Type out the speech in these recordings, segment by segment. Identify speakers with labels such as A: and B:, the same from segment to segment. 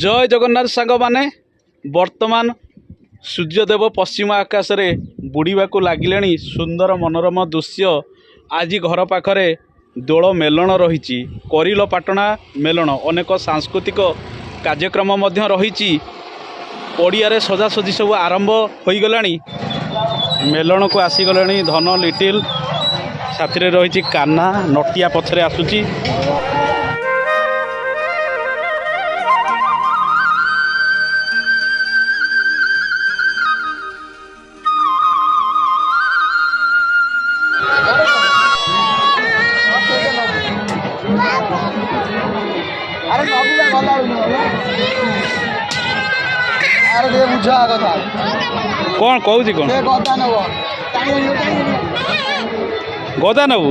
A: जय जगन्नाथ सांग माने वर्तमान सूर्यदेव पश्चिम आकाश रे बुड़ीबा को लागिलेनी सुंदर मनोरम दृश्य। आज घर पाखरे दोल मेलन रही करिल पाटणा मेलन अनेक सांस्कृतिक कार्यक्रम मध्य रही पड़िया सजासजी सब आरंभ हो गलानी। मेलन को आसीगले धन लिटिल साथी रही कान्हा नटिया पछरे आसुची। कौन कहूँ कौन गदा नबू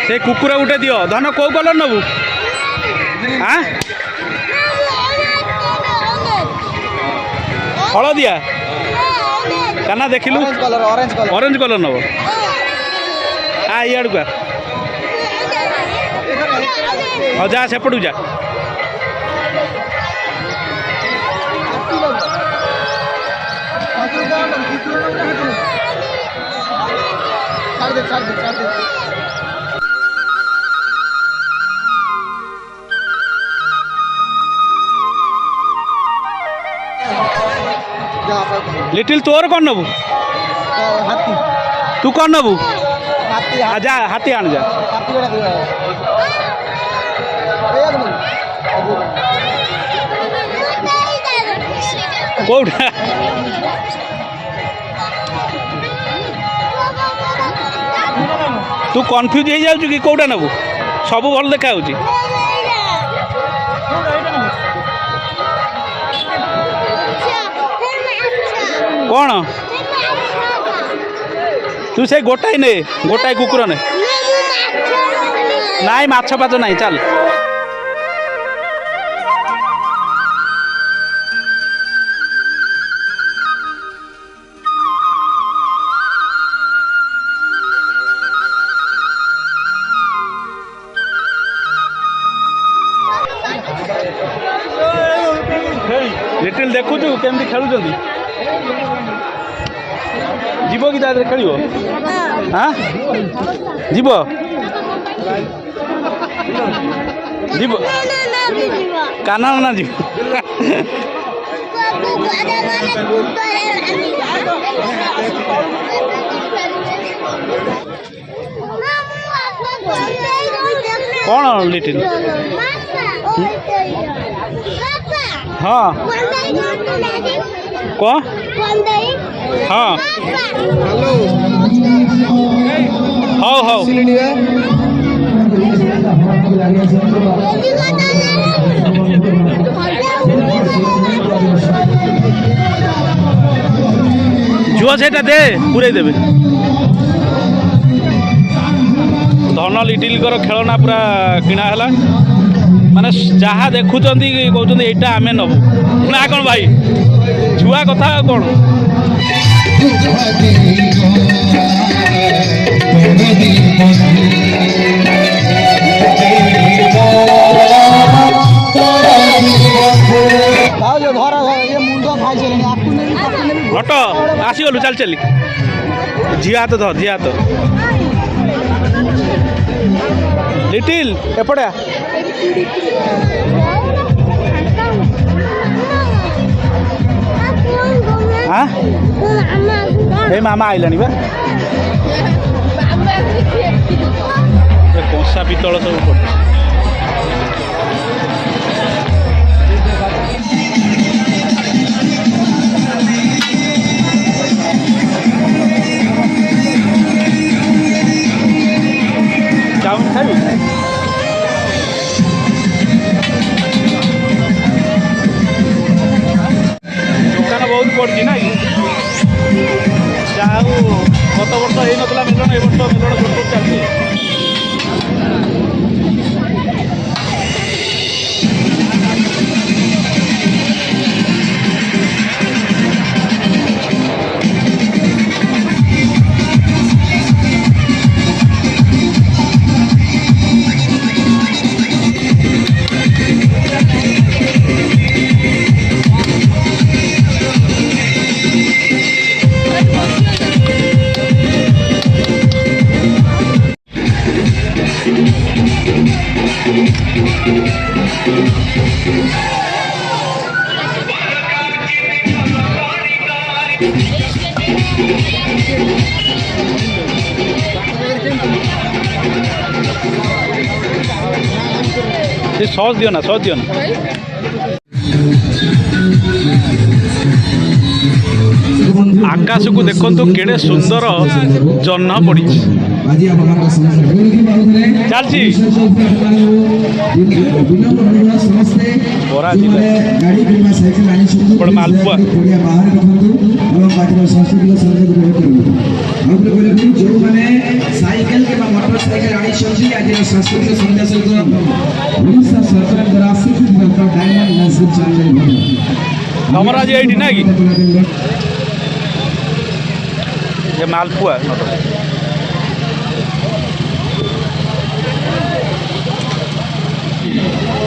A: से कुकुर उठे दियो धन कौ कलर नबू हाँ हलदिया काना देखिलु ऑरेंज कलर नब हाँ इड़ को हाँ जा सेपटू जा लिटिल तोर कौन नबू तू कौन नबू जा हाथी आण जा कौटा तू कन्फ्यूज हो जाऊ कि कौटा नबू सब भल देखा कौन तू से गोटाई ने गोटाई कुकुर ने नाई माछ पाच नाई चल लिटिल देखु केमती खेलुं जीव कि तादे खेल हाँ जीव जीव काना ना जीव कौन लिटिल हाँ कौन हाँ हाँ हाँ जुआ से दे पूरे देवे धन लिटिल खेलना पूरा किणा है माने जहाँ देखुं कहते यहाँ आम नबू ना कौन भाई छुआ कथा कौन हट आसीगलु चल चली झी हाथ ध झी हाथ लिटिल एपटे हाँ ये मामा आइलानी बा कंसा पितल सब दुकान बहुत पड़ी ना जहाँ गत वर्ष हो ना मिलन ए वर्ष मिलन जोर चलती। सॉस दियो ना आकाश को देखो केड़े सुंदर जह्न पड़ी चलती मालपुआ
B: साइकेल के मोटरसाइकेल आनी आज सांस्कृतिक संध्या सहित ओडिशा सरकार द्वारा स्वीकृत डायमंड नेशनल चैलेंज
A: हमारा आज ये ना कि ये मालपुआ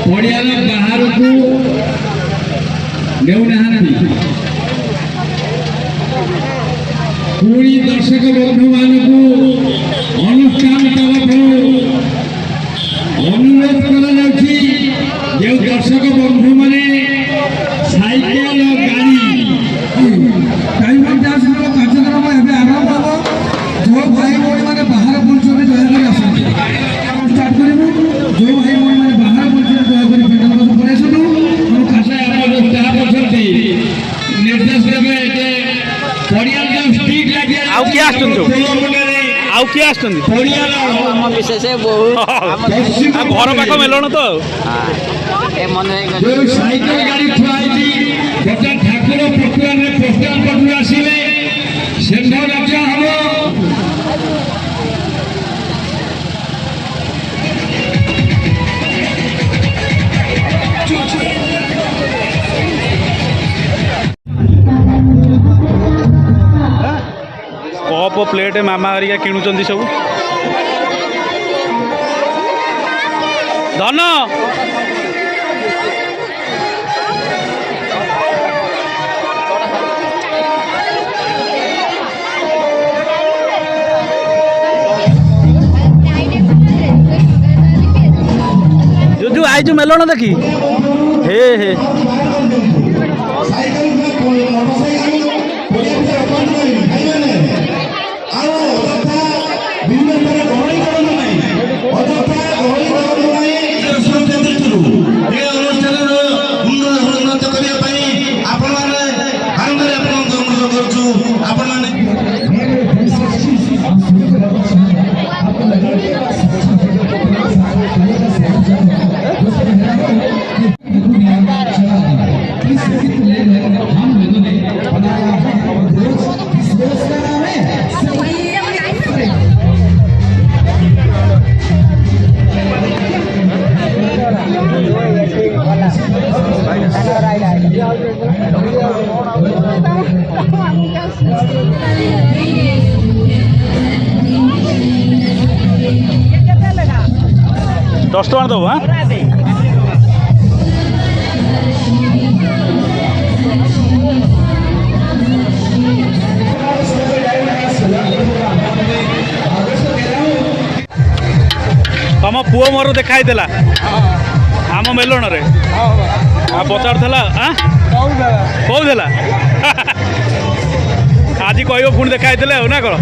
B: ओडिया बाहर को पूरी दर्शक बंधु मान अनुष्ठान तरफ अनुरोध कर दर्शक बंधु मैंने साइकेल गाड़ी डायमंड डांसर कार्यक्रम एवं आरंभ हम जो भाई भाई मैंने बाहर बुलूँ दयाकोरी स्टार्ट करूँ जो भाई भाई मैंने बाहर बुलूँ दयाकोरी पेट्रोल पड़े आसतु खासा आप स्टाफ अच्छा निर्देश देवे
A: आउ किए आउ किए
C: विशेष बहुत
A: घर पाख मेलन तो
B: साइकेल गाड़ी थुआई ठाकुर प्रक्रिया पोस्टाल पटू आसवे षेंढ नाच हम
A: कप प्लेट मामा हरिका किणुचंदी सब धन जो आई जो मेलन देखी हे हे दस टका दब हाँ तुम पुओ मोर देखाई देला आम मेलन रे पचार कौला आज कह पुणी देखाई देले ना कौन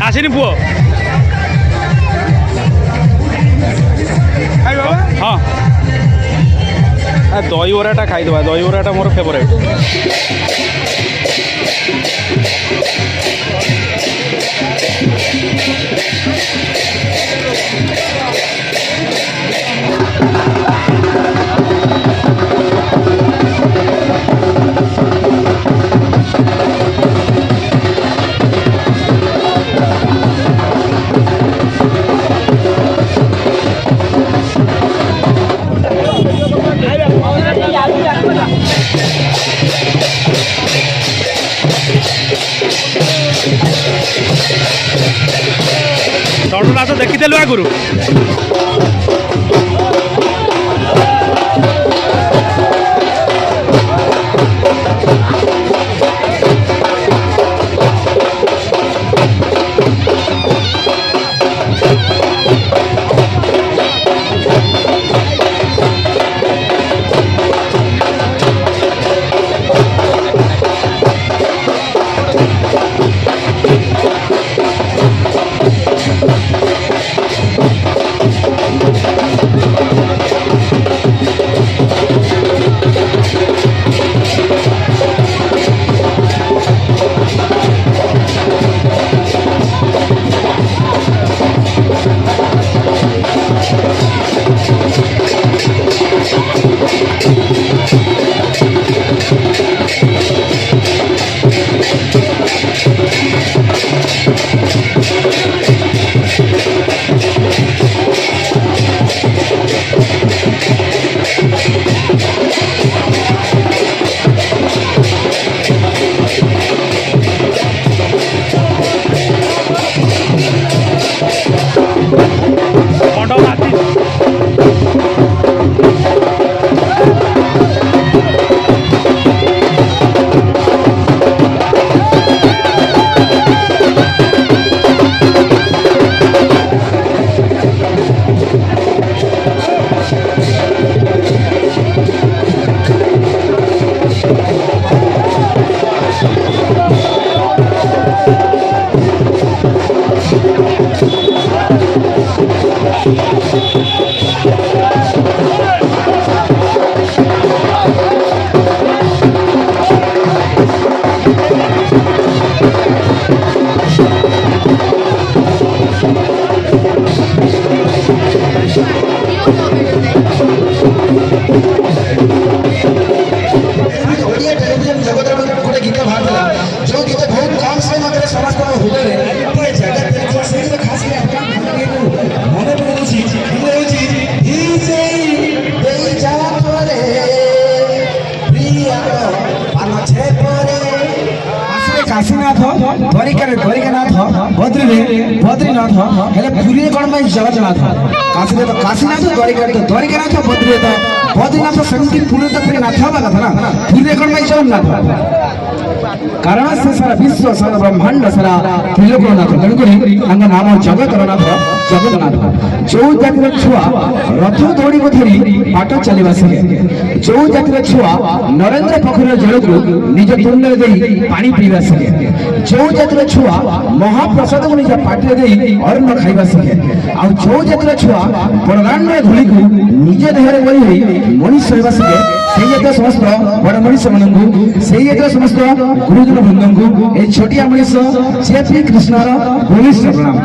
A: आसनी पुओ हाँ दही बराटा खाईदे दही बराटा मोर फेवरेट चढ़ू नाच देखीदेलु आगुरी
B: ଓଡ଼ିଆ ଟେଲିଭିଜନ ଜଗତର ଗୋଟେ ଗୀତ ବାହାରିଥିଲା ଯେଉଁ ଗୀତ ବହୁତ କମ୍ ସମୟ ମଧ୍ୟରେ ସମସ୍ତଙ୍କ ହୃଦୟରେ ଗୋଟିଏ ଜାଗା ଦେଇଥିଲା ସେଇ ଗୀତ ଖାସ୍ କରି ଆପଣଙ୍କ ମନେ ପଡ଼ୁଛି ଗୀତ ହେଉଛି ଦେଇ ଯାହା ପରେ ପ୍ରିୟାର ପାନ ଛେପରେ କାଶୀନାଥ ଦ୍ୱାରିକାନାଥ ବଦ୍ରୀନାଥ ହେଲେ ପୁରୀରେ କ'ଣ ପାଇଁ ଜଗନ୍ନାଥ କାଶୀରେ ତ କାଶୀନାଥ ଦ୍ୱାରିକାନାଥ ବଦ୍ରୀନାଥ ସେମିତି ପୁରୀରେ ତ ଫେରି ନାଥ ହେବା କଥା ନା ପୁରୀରେ କ'ଣ ପାଇଁ ଜଗନ୍ନାଥ କାରଣ ସେ ସାରା ବିଶ୍ୱ ସାରା ବ୍ରହ୍ମାଣ୍ଡ ସାରା ତ୍ରିଲୋକନାଥ ତେଣୁକରି ତାଙ୍କ ନାମ ଜଗତରନାଥ ଜଗନ୍ନାଥ। ଯେଉଁ ଜାତିର ଛୁଆ ରଥ ଦୌଡ଼ିବ ଧରି ବାଟ ଚାଲିବା ଶିଖେ, ଯେଉଁ ଜାତିର ଛୁଆ ନରେନ୍ଦ୍ର ପୋଖରୀର ଜଳକୁ ନିଜ ତୁଣ୍ଡରେ ଦେଇ ପାଣି ପିଇବା ଶିଖେ, ଯେଉଁ ଜାତିର ଛୁଆ ମହାପ୍ରସାଦକୁ ନିଜ ପାଟିରେ ଦେଇ ଅନ୍ନ ଖାଇବା ଶିଖେ, ଆଉ ଯେଉଁ ଜାତିର ଛୁଆ ବଡ଼ଦାଣ୍ଡର ଧୂଳିକୁ ନିଜ ଦେହରେ ବୋହି ହୋଇ ମଣିଷ ହେବା ଶିଖେ, ସେଇ ଜାତୀୟ ସମସ୍ତ ବଡ଼ ମଣିଷମାନଙ୍କୁ ସେଇ ଜାତୀୟ ସମସ୍ତ ଗୁରୁଜନ ବୃନ୍ଦଙ୍କୁ এই ଛୋଟିଆ ମଣିଷ ଜେପି କୃଷ୍ଣର ଭୂମିଷ୍ଠ ପ୍ରଣାମ।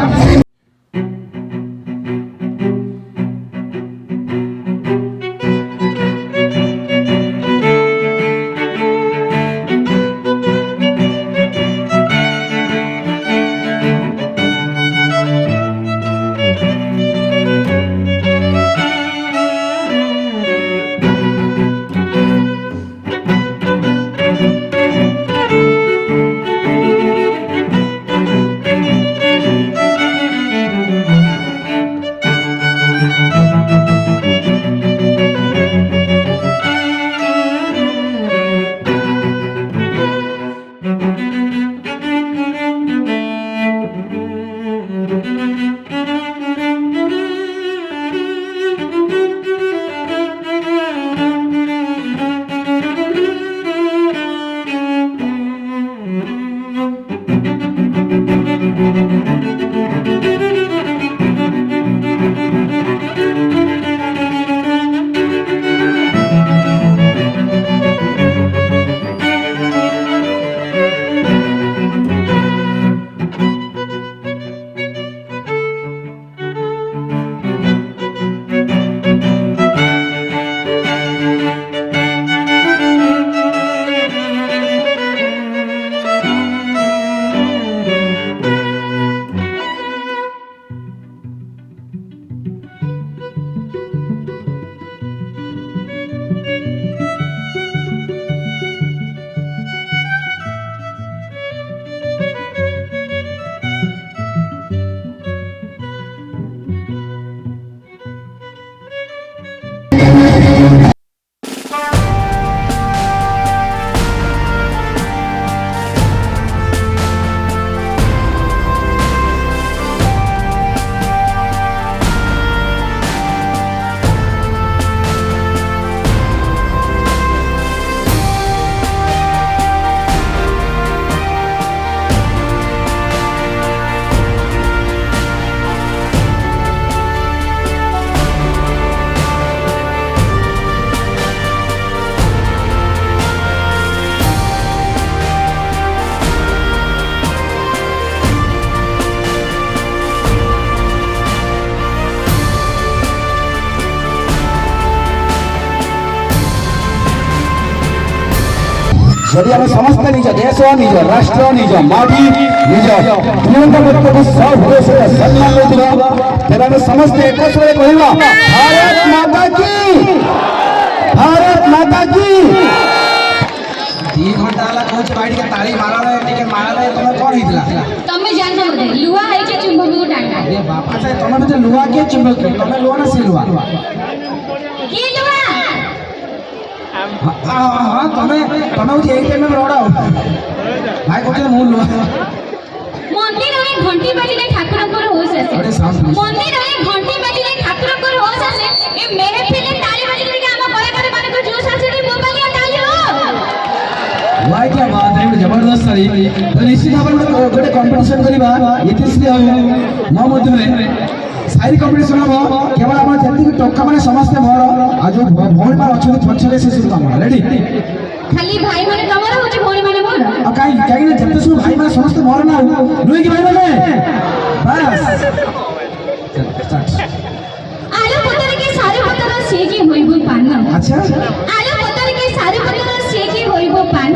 B: যদি আমি সমস্ত নিজ দেশ নিজ রাষ্ট্র নিজ মাটি নিজ ভূমিকে সব সହିତ ସମ୍ମାନ ଦେଉଥିବା ତେବେ ଆମେ ସମସ୍ତେ ଏକ ସ୍ୱରରେ କହିବା ଭାରତ ମାତା କି ଭାରତ ମାତା କି। 2 ଘଣ୍ଟା ହେଲା କହୁଛି ଭାଇ ଟିକେ ତାଳି ମାରଲେ ଟିକେ ମାରଲେ ତମେ କଣ ହେଇଥିଲା
D: ତମେ ଜାଣିଛ ବୋଧେ ଲୁହା ହେଇଛି ଚୁମ୍ବକକୁ ଟାଣିଲା।
B: ଏ ବାପା ସାହେବ ତମେ ବୋଧେ ଲୁହା କିଏ ଚୁମ୍ବକ ତମେ ଲୁହା ନା ସେ ଲୁହା
D: କି ଲୁହା?
B: ହଁ ତମେ ହଉଛି ଏଇ ଟାଇମ୍ ରଡ ଭାଇ କହୁଥିଲେ ମୁଁ ଲୁହା।
D: ମନ୍ଦିରରେ ଘଣ୍ଟି ବାଜିଲେ ଠାକୁରଙ୍କର ହୋସ ଆସେ। ମନ୍ଦିରରେ ଘଣ୍ଟି ବାଜିଲେ ଠାକୁରଙ୍କର ହୋସ ଆସେ। ଏ ମେହଫିଲରେ ତାଳି ବାଜିଲେ ଆମ କଳାକାର ମାନଙ୍କ ଜୋଶ ଆସେ ବୋବାଲିଆ ତାଳି ହୋ।
B: ଭାଇ क्या बात है जबरदस्त ताली तो निश्चित भाବରେ ଗୋଟେ କମ୍ପିଟିସନ କରିବା ଇତିଶ୍ରୀ ଆଉ ମୋ ମଧ୍ୟରେ ସାଇରୀ କମ୍ପିଟିସନ ହବ କେବଳ ଆମର ଯେତିକି ଟଙ୍କା ମାନେ ସମସ୍ତେ ମୋର ଆଉ ଯୋଉ ଭଉଣୀ ମାନେ ଅଛନ୍ତି ପଛରେ ସେ ସବୁ ତମର ରେଡି
D: ଖାଲି ଭାଇ ମାନେ ତମର ହଉଛି ଭଉଣୀ ମାନେ ମୋର
B: ଆଉ କାହିଁକି ନା ଯେତେ ସବୁ ଭାଇ ମାନେ ସମସ୍ତେ ମୋର ନା ନୁହେଁ କି ଭାଇ ମାନେ ବାସ୍
D: ଆଳୁ ପତରେ କି ସାରୁ ପତର ସିଏ କି ହୋଇବ ପାନ
B: ଆଚ୍ଛା
D: ଆଳୁ ପତରେ କି ସାରୁ ପତର ସିଏ କି ହୋଇବ ପାନ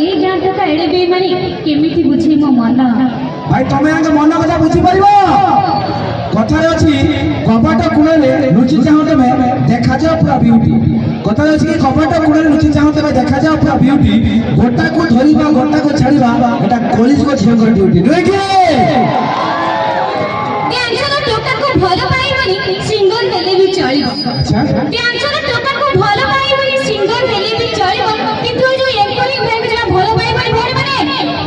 D: ଏଇ ଗାଁ ଟୋକା ଏଡ଼େ ବେମାନି କେମିତି ବୁଝେଇ ମୋ ମନ
B: ଭାଇ ତମେ ଆଗ ମନ କଥା ବୁଝିପାରିବ କଥାରେ ଅଛି କବାଟ କୋଣରେ ଲୁଚି ଚାହୁଁ ତମେ ଦେଖାଯାଅ ପୁରା ବିୟୁଟି କଥାରେ ଅଛି କି କବାଟ କୋଣରେ ଲୁଚି ଚାହୁଁ ତମେ ଦେଖାଯାଅ ପୁରା ବିୟୁଟି ଗୋଟାକୁ ଧରିବା ଗୋଟାକୁ ଛାଡ଼ିବା ଏଟା କଳିଯୁଗ ଝିଅଙ୍କର ଡ୍ୟୁଟି ନୁହେଁ କି
D: ଡ୍ୟାନ୍ସର ଟୋକାକୁ ଭଲ ପାଇବନି ସିଙ୍ଗର ଦେଲେ ବି ଚଳିବ
B: ଆଚ୍ଛା
D: ଡ୍ୟାନ୍ସର ଟୋକାକୁ ଭଲ ପାଇବନି ସିଙ୍ଗର ଦେଲେ ବି ଚଳିବ କିନ୍ତୁ ଯୋଉ ଏଙ୍କରିଂ ଭାଇକୁ ଜମା ଭଲ ପାଇବନି ଭଉଣୀ ମାନେ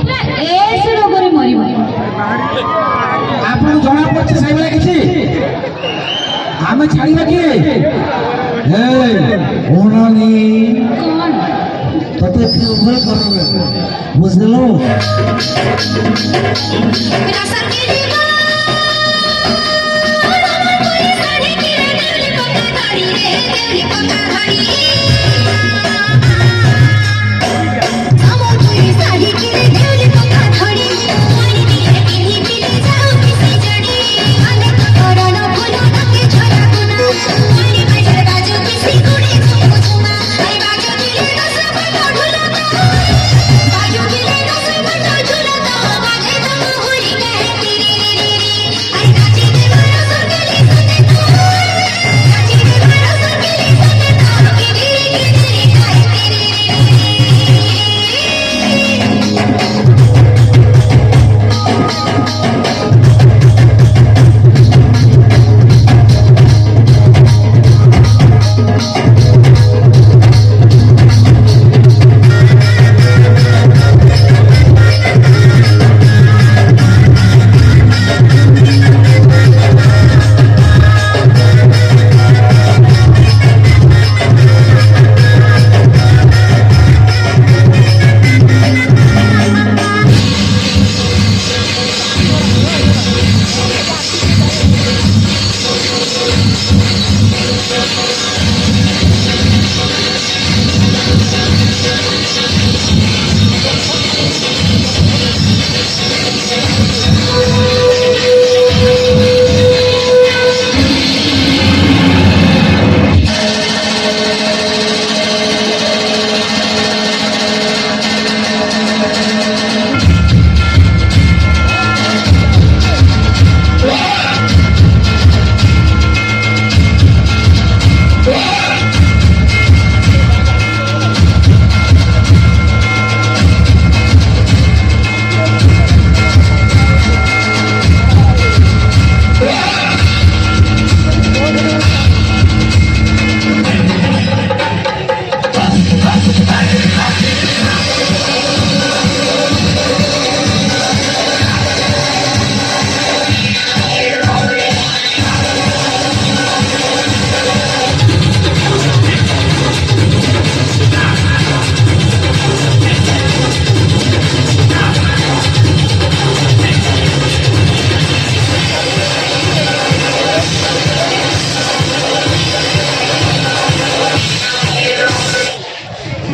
D: ପୁରା ଏସ୍ ରୋଗରେ ମରିବ
B: ଆପଣଙ୍କୁ ଜଣା ପଡୁଛି ସେଇଭଳିଆ କିଛି ଆମେ ଛାଡ଼ିବା କି ଓଣାନି
D: କଣ
B: ତତେ ଫେଭର করবে বুঝলো
D: রাসা কে দিবা কোই সাড়ি কি রে দেউলি পকা ধরি রে দেউলি পকা ধরি আমো কোই সাড়ি কি রে দেউলি পকা ধরি ওই দিলে পিনি পিনি যাও কিসি জড়ি আনে করন ফুলো নাকে ছড়া গুনা ওই বাজে বাজু কিসি গুড়ি ঝুমু ঝুমা আই বাজু দিলে দশ বড় ঢুলা बाजू दिले दस बड़ा झूलता बाजे दम होरी कहती रे अरे नाची दे मारा सरगली सुने तो नाची दे मारा सरगली सुने तो की गिरी कहती रे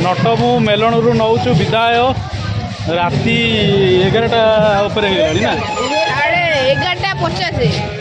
A: ନଟବୁ ମେଲଣରୁ ନେଉଛୁ ବିଦାୟ ରାତି 11ଟା ଉପରେ ହେଇଗଲାଣି ନା
C: 11:50